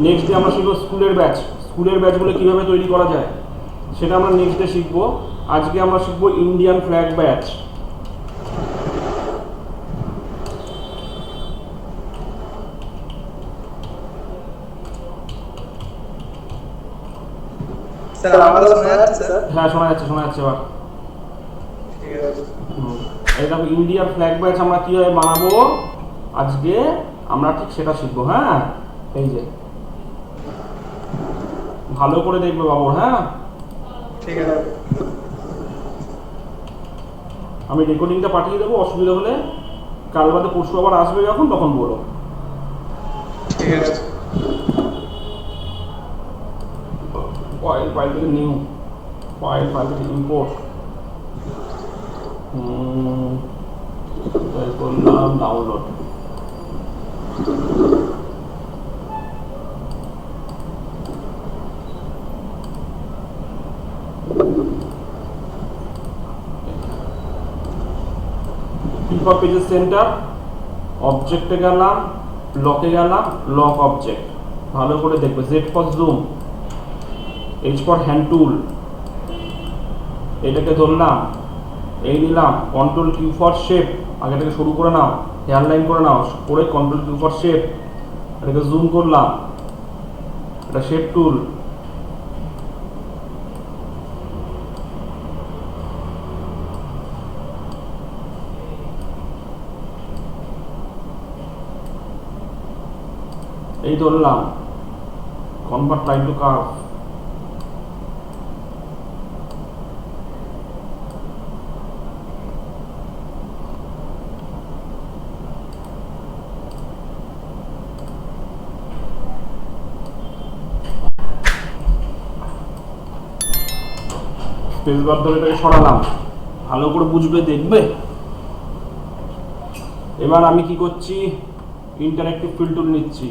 Next day আমরা শিখবো স্কুলের ব্যাচ। স্কুলের ব্যাচগুলো কীভাবে তৈরি করা যায় সেটা আমরা নেক্সট ডে শিখবো। আজকে আমরা শিখবো ইন্ডিয়ান ফ্ল্যাগ ব্যাচ। স্যার আমার কথা শোনা যাচ্ছে স্যার? হ্যাঁ শোনা যাচ্ছে, শোনা যাচ্ছে এবার। ঠিক আছে। এই দেখো ইন্ডিয়ার ফ্ল্যাগ ব্যাচ আমরা কীভাবে বানাবো আজকে আমরা ঠিক সেটা শিখবো। হ্যাঁ এই যে ভালো করে দেখবে বাবুর। হ্যাঁ ঠিক আছে। আমি রেকর্ডিংটা পাঠিয়ে দেবো, অসুবিধা হলে কাল বাদে পরশু আবার আসবে যখন তখন বলো। ঠিক আছে। ফাইল থেকে নিউ ফাইল থেকে ইম্পোর্ট করলাম ডাউনলোড। কিপ পেজের সেন্টার অবজেক্টে গেলাম, লকে গেলাম, লক অবজেক্ট ভালো করে দেখবে। Z for zoom, H for hand tool, এটাকে ধরলাম, এই নিলাম। কন্ট্রোল কিউ ফর শেপ, আগেটাকে শুরু করে নাও, হেয়ার লাইন করে নাও, করে কন্ট্রোল কিউ ফর শেপ, এটাকে জুম করলাম, এটা শেপ টুল। এই ধরলাম, convert line to curve, space bar ধরে এটাকে সরালাম, ভালো করে বুঝবে দেখবে। এবার আমি কি করছি, ইন্টারঅ্যাক্টিভ ফিল টুল নিচ্ছি,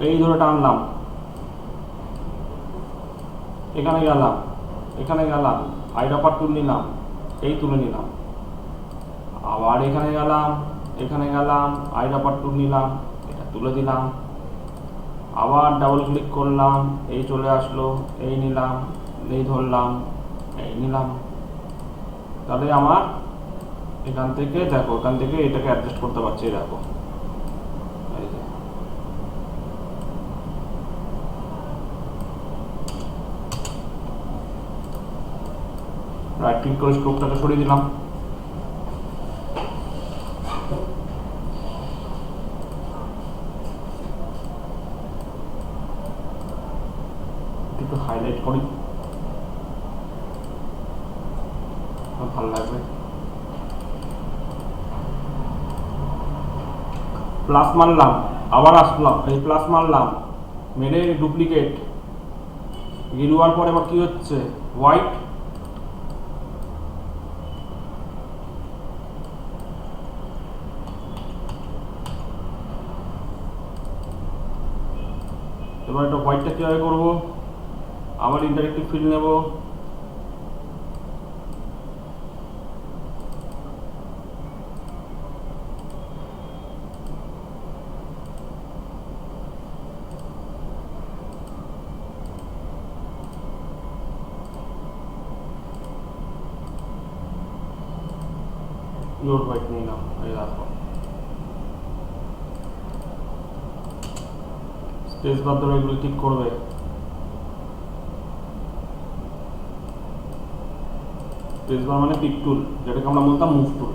এই ধরে টানলাম, এখানে গেলাম, এখানে গেলাম, আইড্রপার টুল নিলাম, এই তুলে নিলাম, আবার এখানে গেলাম, এখানে গেলাম, আইড্রপার টুল নিলাম, এটা তুলে দিলাম, আবার ডাবল ক্লিক করলাম, এই চলে আসলো, এই নিলাম, এই ধরলাম, এই নিলাম। তাহলে আমার এখান থেকে দেখো, এখান থেকে এটাকে অ্যাডজাস্ট করতে পারছি। দেখো এই যে রাইট ক্লিক করে স্ক্রোপটাকে সরিয়ে দিলাম। একটু হাইলাইট করি, ভালো লাগবে। প্লাস মারলাম, আবার আসলাম, এই প্লাস মারলাম, মেরে ডুপ্লিকেট গিরুয়ার পর এবার কি হচ্ছে, হোয়াইট, এবার এটা হোয়াইটটা কীভাবে করবো, আবার ইন্টারেক্টিভ ফিল্ড নেব, পিওর হোয়াইট নিয়ে নাও, এই রাখো। স্পেস বার ধরে এগুলো ঠিক করবে। স্পেস বার মানে পিক টুল, যেটাকে আমরা বলতাম মুভ টুল।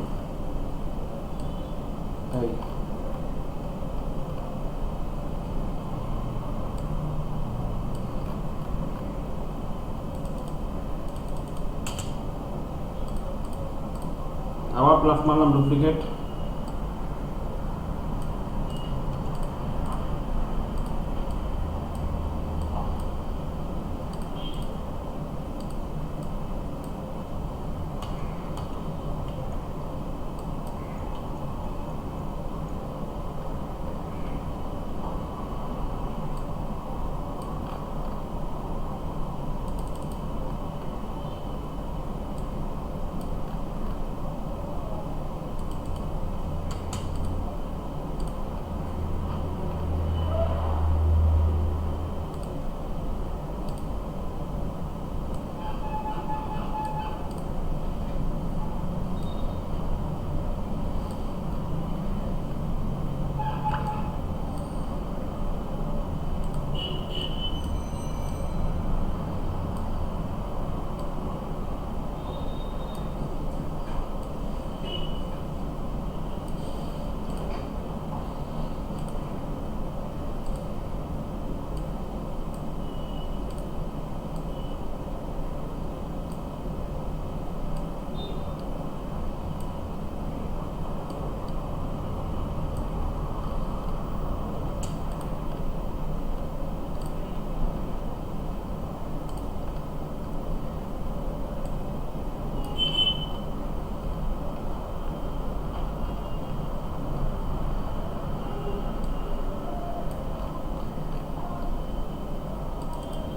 এই আবার প্লাস মারলাম, ডুপ্লিকেট,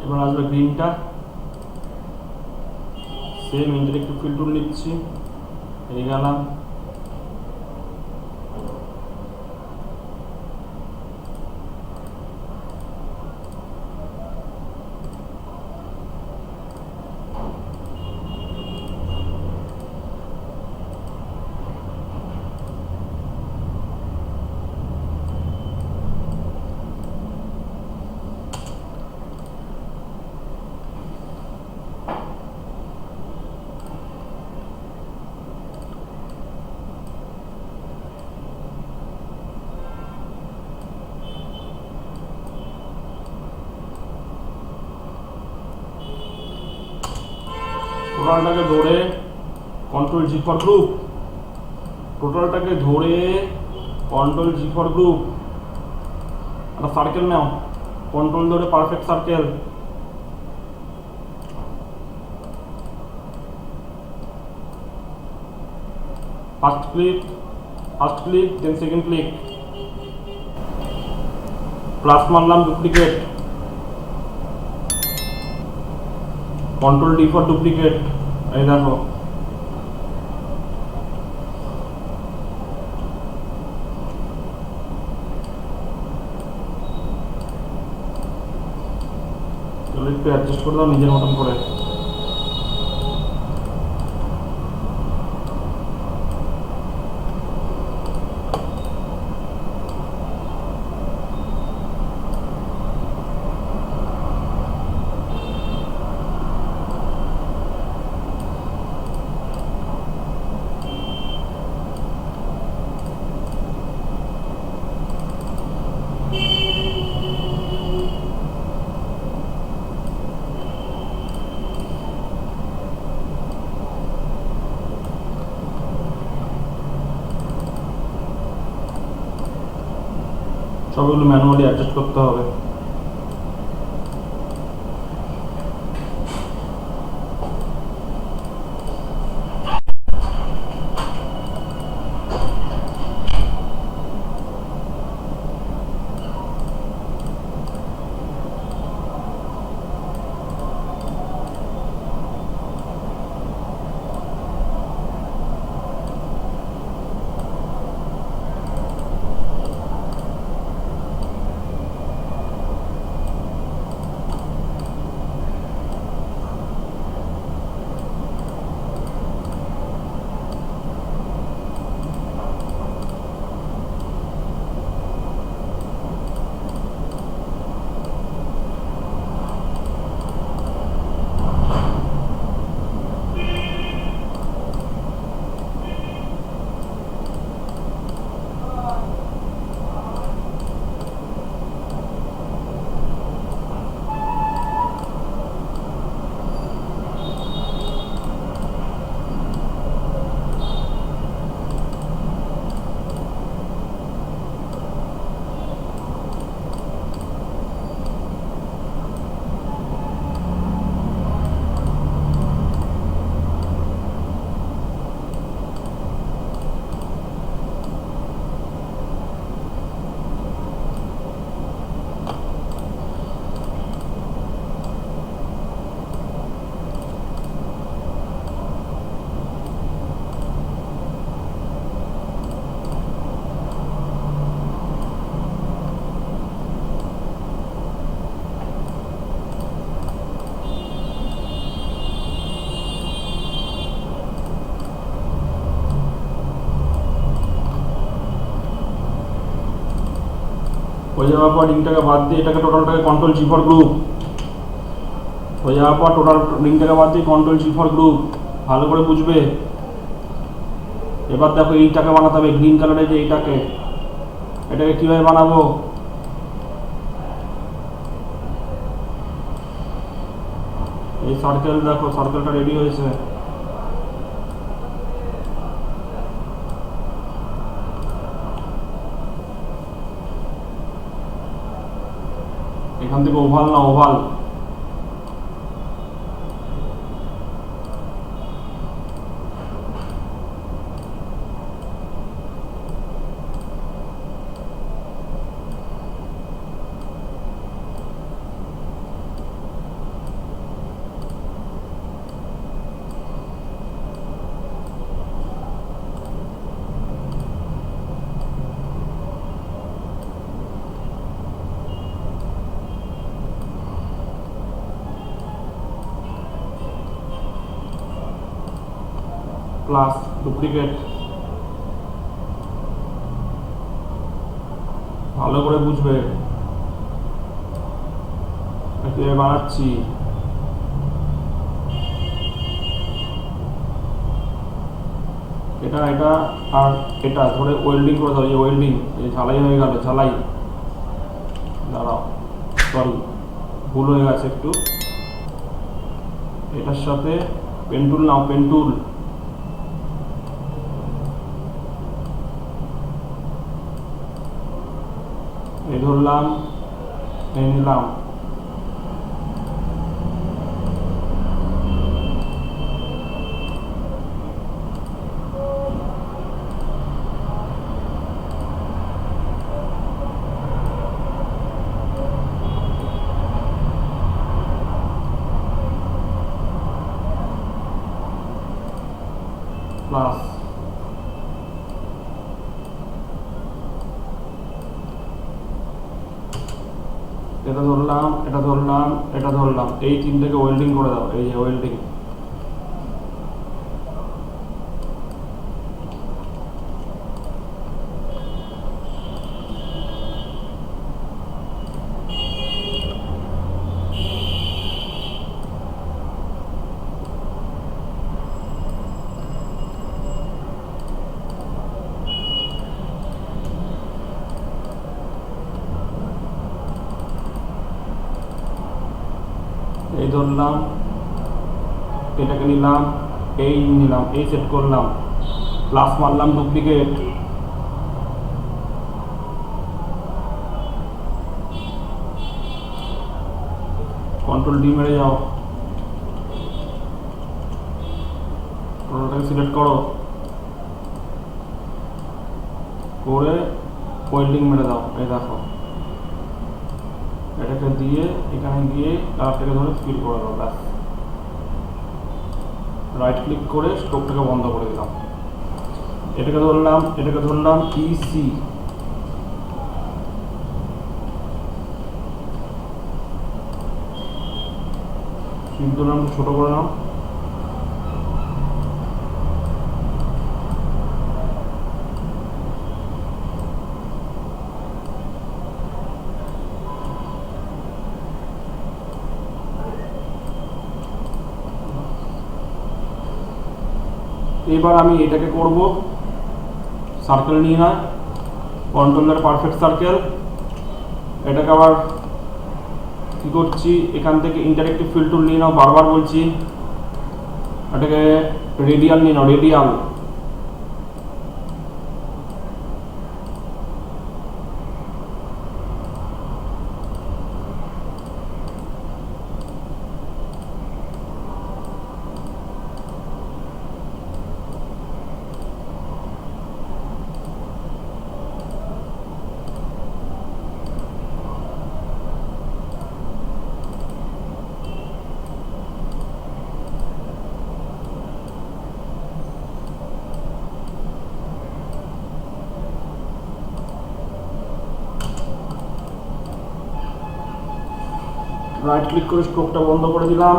এবার আসবে গ্রিনটা, সেম ইন্টারেক্টিভ ফিল টুল নিচ্ছি, এই গেলাম, টোটালটাকে ধরে কন্ট্রোল জি ফর গ্রুপ, টোটালটাকে ধরে কন্ট্রোল জি ফর গ্রুপ, একটা সার্কেল নাও, কন্ট্রোল ধরে perfect circle, first click then second click, plus মারলাম duplicate, control D for duplicate, এই দেখো চলো একটু অ্যাডজাস্ট করে দাও নিজের মতন করে। সবগুলো ম্যানুয়ালি অ্যাডজাস্ট করতে হবে। হয়ে যাওয়ার পর রিংটাকে বাদ দিয়ে এটাকে টোটালটাকে কন্ট্রোল জি ফর গ্রুপ, হয়ে যাওয়ার পর টোটাল রিংটাকে বাদ দিয়ে কন্ট্রোল জি ফর গ্রুপ, ভালো করে বুঝবে। এবার দেখো এইটাকে বানাতে হবে, গ্রিন কালারের যে এইটাকে, এটাকে কীভাবে বানাবো, এই সার্কেল দেখো, সার্কেলটা রেডি হয়েছে, এখান থেকে ওভাল না ওভাল, প্লাস ডুপ্লিকেট, ভালো করে বুঝবে, একটু বানাচ্ছি। এটা এটা আর এটা ধরে ওয়েল্ডিং করে দাও, এই ওয়েল্ডিং, এই ঝালাই হয়ে গেল, ঝালাই, দাঁড়াও সরি ভুল হয়ে গেছে একটু। এটার সাথে পেন্টুল নাও, পেন্টুল, এই ধরলাম, এই নিলাম, প্লাস এটা ধরলাম, এটা ধরলাম, এটা ধরলাম, এই তিনটাকে ওয়েল্ডিং করে দাও, এই যে ওয়েল্ডিং। এই ধরলাম, এটাকে নিলাম, এই নিলাম, এই সেট করলাম, প্লাস মারলাম, ডুপ্লিকেট, কন্ট্রোল ডি মেরে যাও, টোটালটাকে সিলেক্ট করো, করে ওয়েল্ডিং মেরে দাও। এই দেখো, এটাকে দিয়ে এখানে গিয়ে কালারটাকে ধরে ফিল করে দাও, ব্যাস। রাইট ক্লিক করে স্টোভটাকে বন্ধ করে দিলাম। এটাকে ধরলাম, এটাকে ধরলাম, ইসি, শিপ ধরলাম, ছোট করে নাও, এবার আমি এটাকে করব সার্কেল নিয়ে, না কন্ট্রোলার পারফেক্ট সার্কেল, এটাকে আবার কি করছি, এখান থেকে ইন্টারেক্টিভ ফিল টুল নিয়ে নাও, বারবার বলছি, এটাকে রেডিয়াল নিয়ে নাও, রেডিয়াল, রাইট ক্লিক করে স্ট্রোকটা বন্ধ করে দিলাম,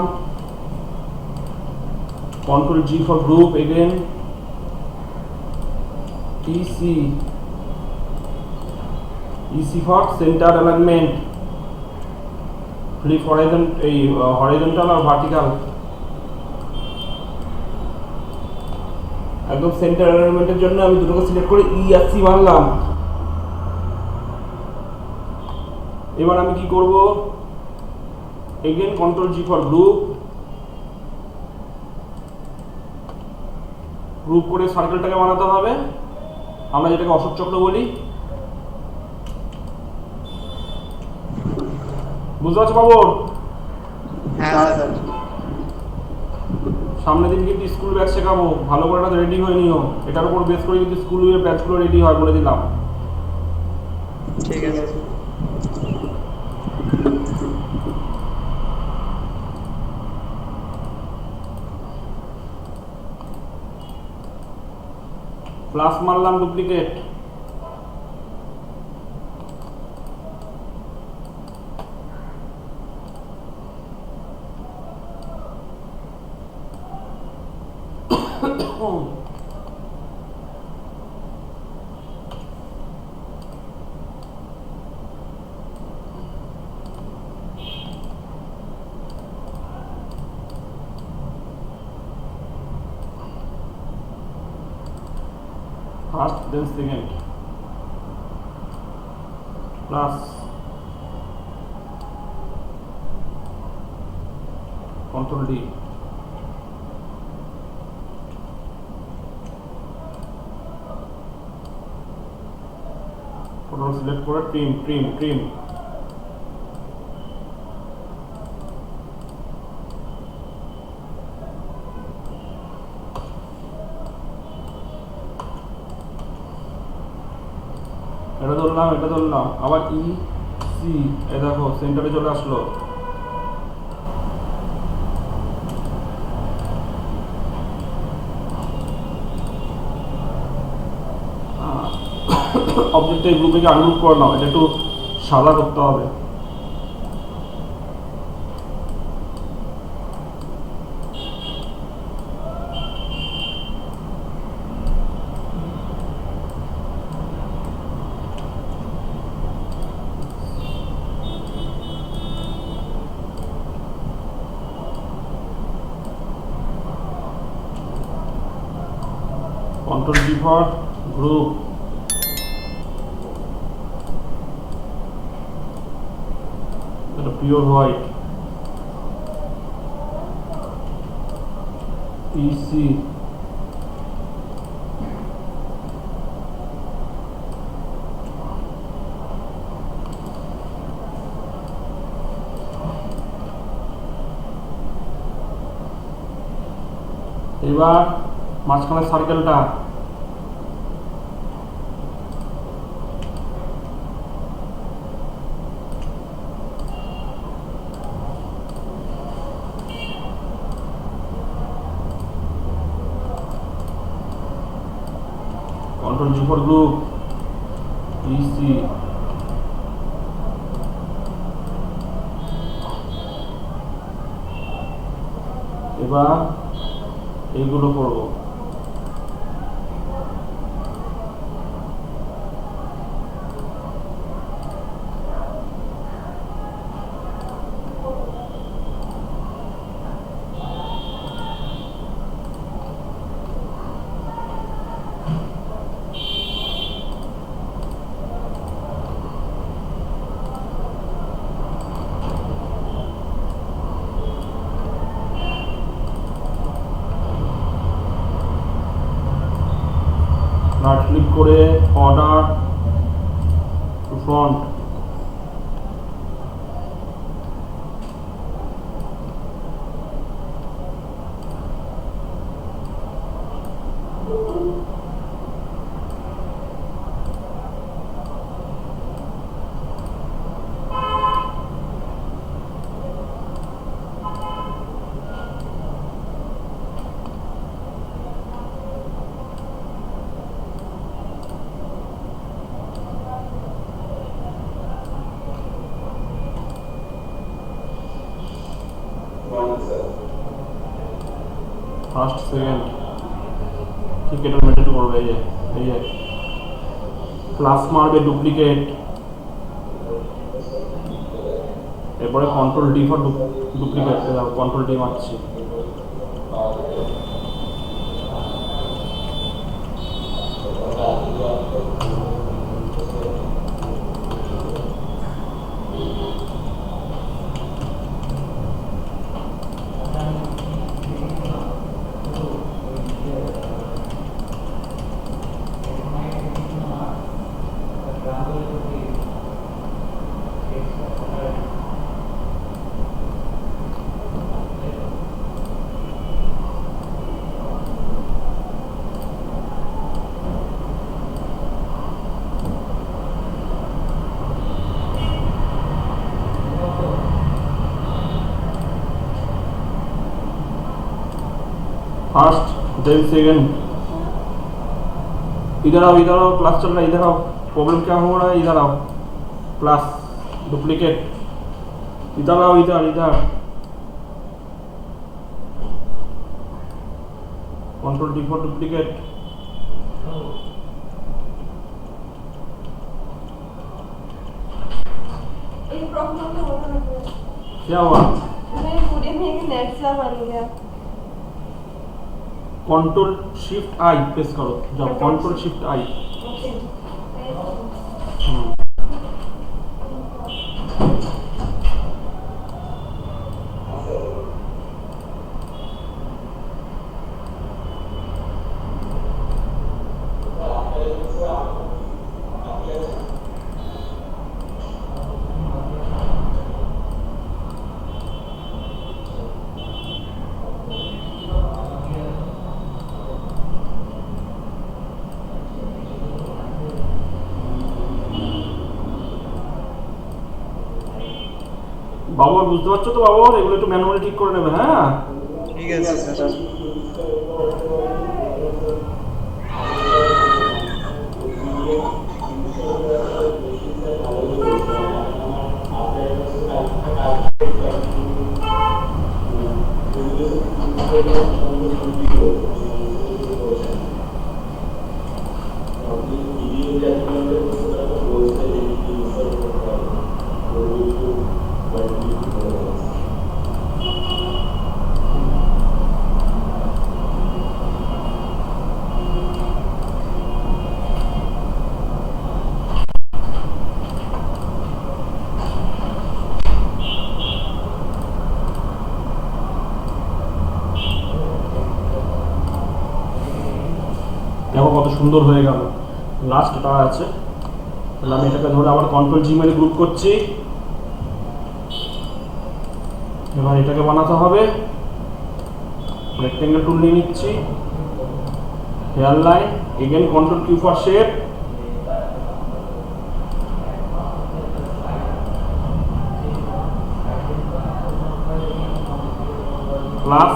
control G for group, again EC, EC for centre alignment, flip এই হরাইজন্টাল আর ভার্টিক্যাল, একদম সেন্টার অ্যালাইনমেন্টের জন্য আমি দুটোকে সিলেক্ট করে ই আর সি মারলাম। এবার আমি কি করব, again control G for group, group করে সার্কেলটাকে বানাতে হবে, আমরা যেটাকে অশোক চক্র বলি। বুঝতে পারছো বাবু? হ্যাঁ স্যার। সামনের দিন কিন্তু স্কুল ব্যাচ শেখাবো, ভালো করে এটা রেডি হয়ে নিও, এটার উপর বেস করে কিন্তু স্কুলের ব্যাচগুলো রেডি হয়, বলে দিলাম। ঠিক আছে। প্লাস মারলাম, duplicate, then second plus control D control select করে trim এটা ধরলাম আবার ই সি এই দেখো সেন্টারে চলে আসলো অবজেক্টটা এই গ্রুপে আনগ্রুপ করে নাও এটা একটু সাদা করতে হবে Control G for group এটা pure white EC এবার মাঝখানে সার্কেলটা Control G for group EC এবার এইগুলো করব রাইট ক্লিক করে order to front first second ঠিক এটা মেনটেন করবে এই যে প্লাস মারবে ডুপ্লিকেট এরপরে control D for duplicate control D মারছি फर्स्ट देन सेकंड इधर आओ क्लास चल रहा है इधर आओ प्रॉब्लम क्या हो रहा है इधर आओ क्लास डुप्लीकेट इधर आओ इधर कंट्रोल डी फॉर डुप्लीकेट क्या हुआ पूरे में नेट सा बन गया कंट्रोल शिफ्ट आई प्रेस करो जाओ कंट्रोल शिफ्ट आई বাবর বুঝতে পারছো তো বাবর, এগুলো একটু ম্যানুয়ালি ঠিক করে নেবে, হ্যাঁ? ঠিক আছে স্যার। দেখো কত সুন্দর হয়ে গেল। লাস্টটা আছে, তাহলে আমি এটাকে ধরে আবার কন্ট্রোল জি মেরে গ্রুপ করছি। এবার এটাকে বানাতে হবে, রেক্টেঙ্গেল টুল নিয়ে নিচ্ছি, here line, again control Q for shape, plus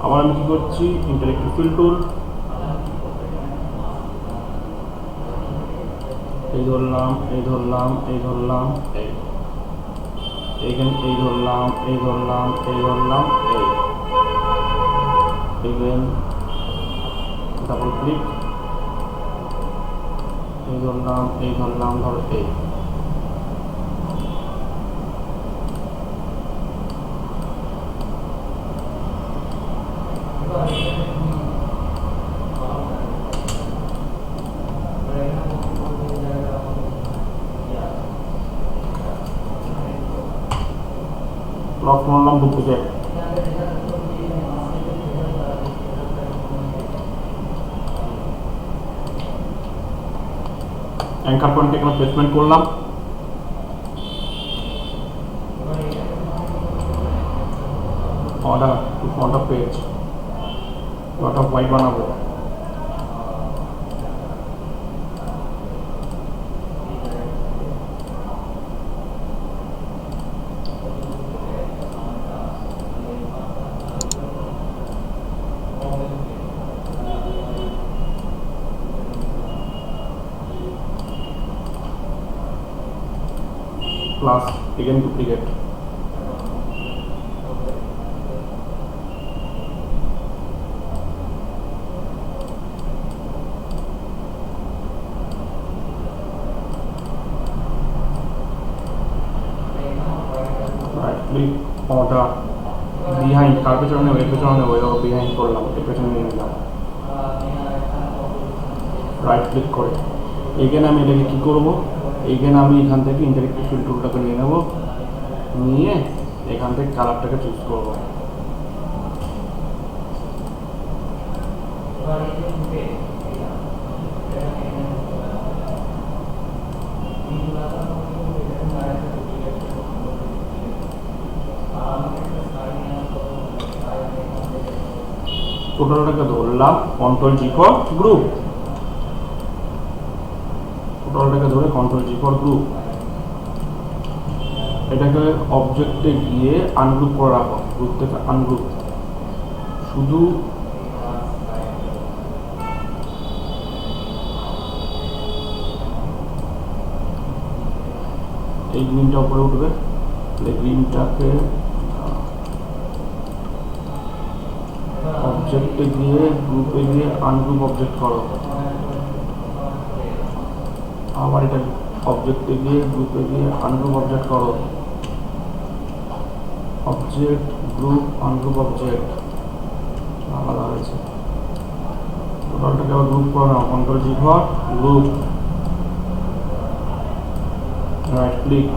আবার আমি কি করছি, ইন্টারেক্টিভ ফিল টুল, এই ধরলাম, এই ধরলাম, এই ধরলাম, এইখানে এই ধরলাম, এই ধরলাম, এই ধরলাম, এইখানে ডাবল ক্লিক, এই ধরলাম, এই ধরলাম, ধরো এই। লক মারলাম ডুপ্লিকেট, অ্যাঙ্কার পয়েন্টে এখানে প্লেসমেন্ট করলাম, order to front of page, dot of white বানাবো, plus again duplicate, right click, order behind, কার পেছনে নেবো, এর পেছনে নেবো, এবার বিহাইন্ড করলাম, এর পেছনে নিয়ে নিলাম, রাইট ক্লিক করে এগেন আমি এটাকে কী করবো, এইখানে আমি এখান থেকে ইন্টারেক্টিভ ফিল টুলটাকে নিয়ে নেবো, নিয়ে এখান থেকে কালারটাকে চুজ করবো, টোটালটাকে ধরলাম, কন্ট্রোল জি ফর গ্রুপ, টোটালটাকে ধরে কন্ট্রোল জি ফর গ্রুপ, এটাকে অবজেক্টে গিয়ে আনগ্রুপ করে রাখো, গ্রুপ থেকে আনগ্রুপ, শুধু এই গ্রিনটা উপরে উঠবে, গ্রিনটাকে অবজেক্টে গিয়ে গ্রুপে গিয়ে আনগ্রুপ অবজেক্ট করো, আবার এটা অবজেক্টে গিয়ে গ্রুপে গিয়ে আনগ্রুপ অবজেক্ট করো, অবজেক্ট গ্রুপ আনগ্রুপ অবজেক্ট আলাদা হয়েছে। টোটালটাকে আবার গ্রুপ করে নাও, control G for group, right click,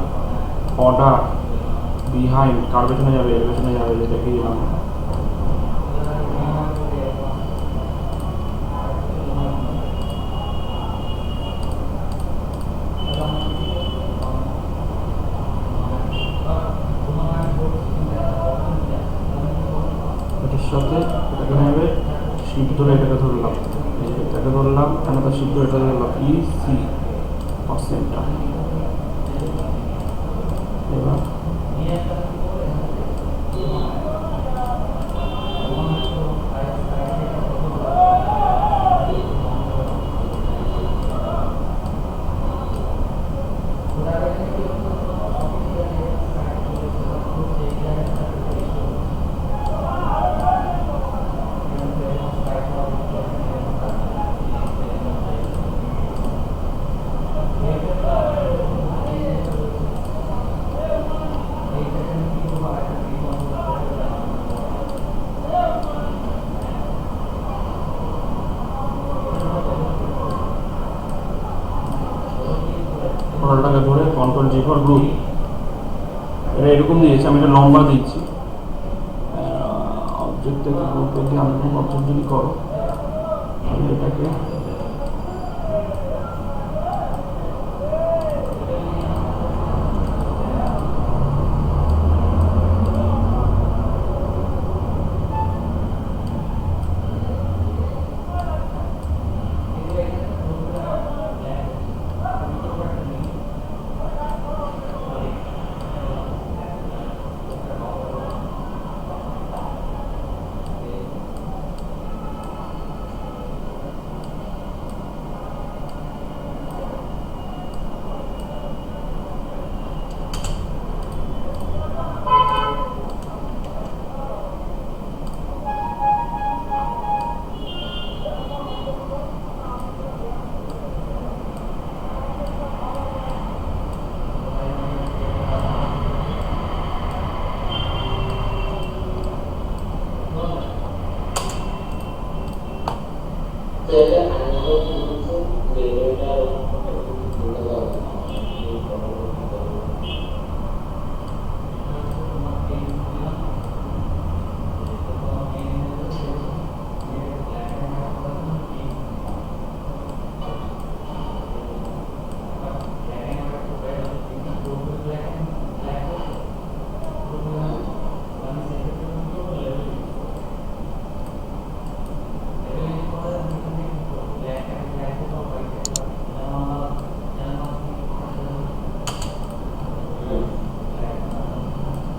order, behind, কার পেছনে যাবে, এর পেছনে যাবে, যে দেখে দিলাম। এটার সাথে এটাকে নেবে, শিপ ধরে এটাকে ধরলাম, এটাকে ধরলাম, এখানে তো শিপ ধরে এটা ধরলাম, ই সি পার্সেন্টটা। এবার টোটালটাকে ধরে কন্ট্রোল জি ফর গ্রুপ। এটা এরকম দিয়েছে, আমি এটা লম্বা দিচ্ছি। অবজেক্ট থেকে গ্রুপে গিয়ে আনগ্রুপ অবজেক্ট যদি করো, আমি এটাকে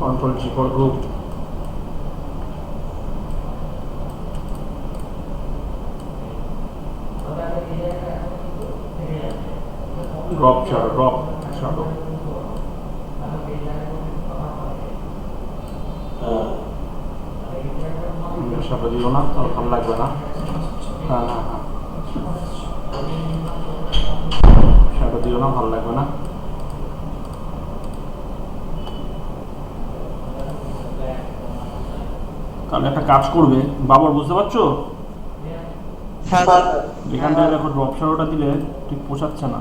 control G for group. Drop shadow. shadow দিও না, তাহলে ভালো লাগবে না। হ্যাঁ shadow দিও না, ভালো লাগবে না। তাহলে একটা কাজ করবে, বাবর বুঝতে পারছো? এখান থেকে দেখো ড্রপ শ্যাডোটা দিলে ঠিক পোষাচ্ছে না,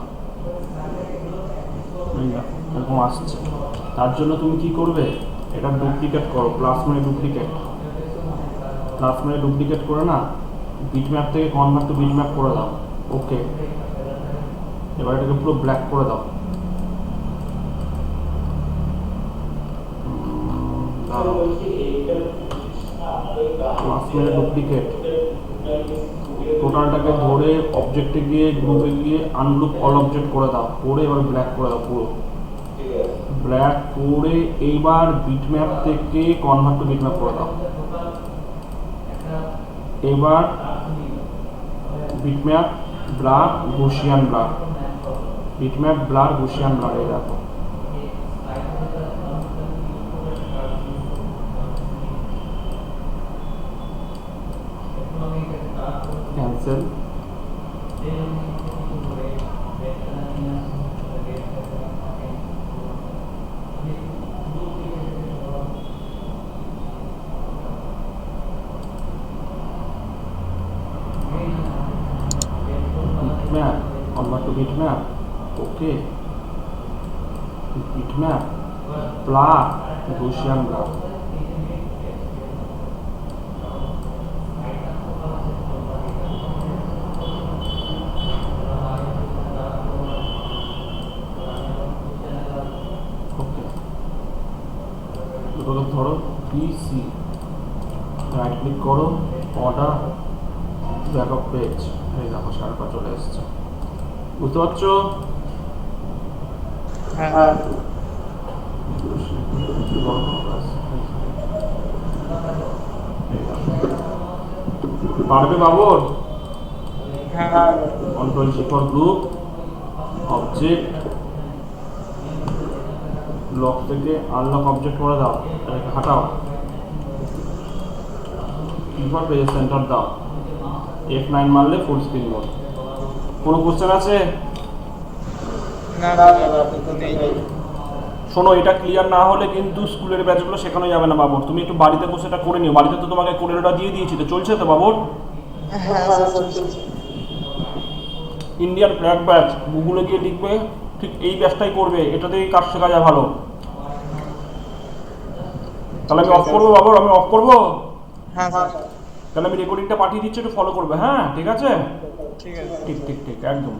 এরকম আসছে। তার জন্য তুমি কি করবে, এটা ডুপ্লিকেট করো, প্লাস মানে ডুপ্লিকেট করে না বিটম্যাপ থেকে কনভার্ট টু বিটম্যাপ করে দাও। ওকে, এবার এটাকে পুরো ব্ল্যাক করে দাও। প্লাস মানে ডুপ্লিকেট, টোটালটাকে ধরে অবজেক্টে গিয়ে গ্রুপে গিয়ে আনগ্রুপ অল অবজেক্ট করে দাও, করে এবার ব্ল্যাক করে দাও, পুরো ব্ল্যাক করে এইবার বিটম্যাপ থেকে কনভার্ট টু বিটম্যাপ করে দাও। এবার bitmap blur গৌসিয়ান blur, bitmap blur গৌসিয়ান blur, এই দেখো বিটম্যাপ, ওকে, বিটম্যাপ প্লাস গৌসিয়ান গ্রাফ। ওকে, দুটোকে ধরো বিসি, রাইট ক্লিক করো, অর্ডার, ব্যাকআপ পেজ, এই দেখো সারটা চলে এসছে। বুঝতে পারছো? হ্যাঁ পারবে বাবুর? হ্যাঁ control G for group, object, lock থেকে আনলক অবজেক্ট করে দাও, এটাকে হাঁটাও, কিফর পেজ সেন্টার দাও, F9 মারলে ফুল স্ক্রিন মোড। কোনো কোশ্চেন আছে? না না তো নেই। শোনো, এটা ক্লিয়ার না হলে কিন্তু স্কুলের ব্যাচগুলো শেখানো যাবে না বাবুর। তুমি একটু বাড়িতে বসে এটা করে নিও। বাড়িতে তো তোমাকে কোডেরটা দিয়ে দিয়েছি, তো চলছে তো বাবুর? হ্যাঁ স্যার চলছে। ইন্ডিয়ান ফ্ল্যাগ ব্যাচ গুগলে গিয়ে লিখবে, ঠিক এই ব্যাচটাই করবে, এটাতেই কাজ শেখা যায় ভালো। তাহলে আমি অফ করবো বাবুর, আমি অফ করবো। হ্যাঁ স্যার তাহলে আমি রেকর্ডিংটা পাঠিয়ে দিচ্ছি, একটু ফলো করবে। হ্যাঁ ঠিক আছে, ঠিক আছে। ঠিক ঠিক ঠিক একদম।